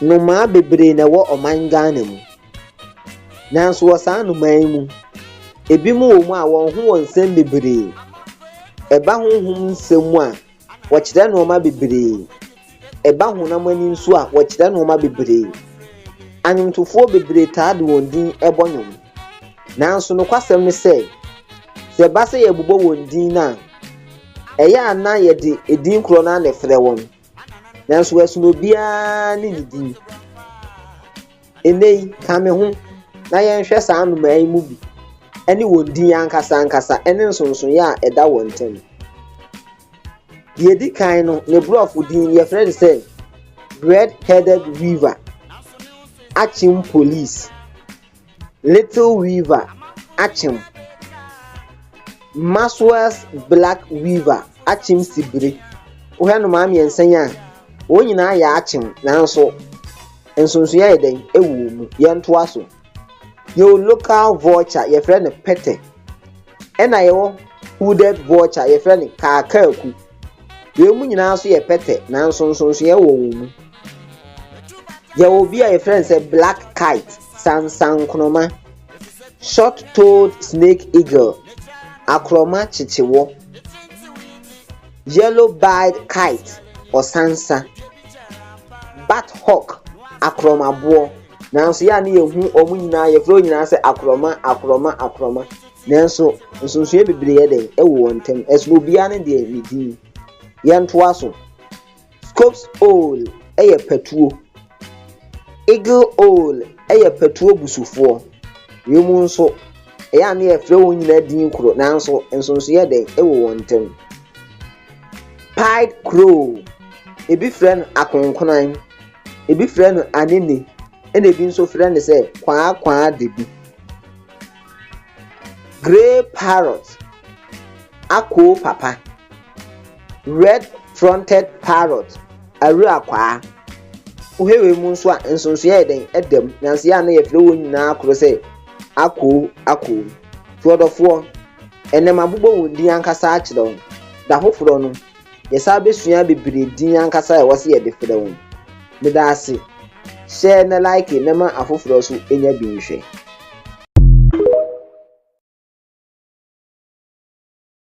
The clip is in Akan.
Noma bebree na wo oman Ghana mu. Nanso wo saa noma yi mu, ebi mu wo mu a won ho won nsem bebree. Eba honhom nsem a wo kire noma bebree. Eba honam ani nso a wo kire noma bebree. Anyimtofo bebree taade won din ebonyom. Nanso no kwasem ne se ba se ye bubo won din na eya na ye de edin kro na na frɛ won. Nanso wesu no bia ni din. Enei ka me ho na ye nhwɛ saa noma yi mu bi. Ene won din ankasa ene nsonso ya eda won tem. Ye di kan no ne brofo din ye frɛ se Red-headed weaver, Achim police, Little weaver, Achim, Maswell's black weaver, Achim Sibre. Uhe no maami ensenya wo nyina ya Achim nanso ensonso ya eden ewu mu ye ntoa so. Your local vulture ye friend pete. Ena ye hooded vulture ye friend kaakaku. Ye mu nyina so ye pete nanso nsonso ye wo mu. Ye will be a friend say black kite, sansan kronoma, short-toed snake eagle, akroma chichiwo, yellow-billed kite or sansa, bat hawk, akroma bo. Nanso ya ni ehu omu nyina ye fro nyina say akroma. Nanso nsonso ye bebree den ewo wontem. Eslo bia ne de ni din. Ye ntoa so. Scopes owl eye petuo. Eagle owl eye petuo busufo. Yemu nso eya na ye frɛ won nyina din kro nanso nsonso ye den ewo wontem. Pied crow ebi frɛ no akonkonan, ebi frɛ no anene, ena ebi nso frɛ no sɛ kwaa debi. Grey parrot ako papa, red-fronted parrot aru akwa. Uhewe mu nso a nsonso ye den edem nanso ya na ye frɛ won nyina akro sɛ ako. Tuodofo enem abubo won din ankasa a kyerɛ won. Da hoforo no ye sa besua bebree din ankasa e wose ye de frɛ won. Meda ase share na like na ma afoforo so enya bi nhwɛ.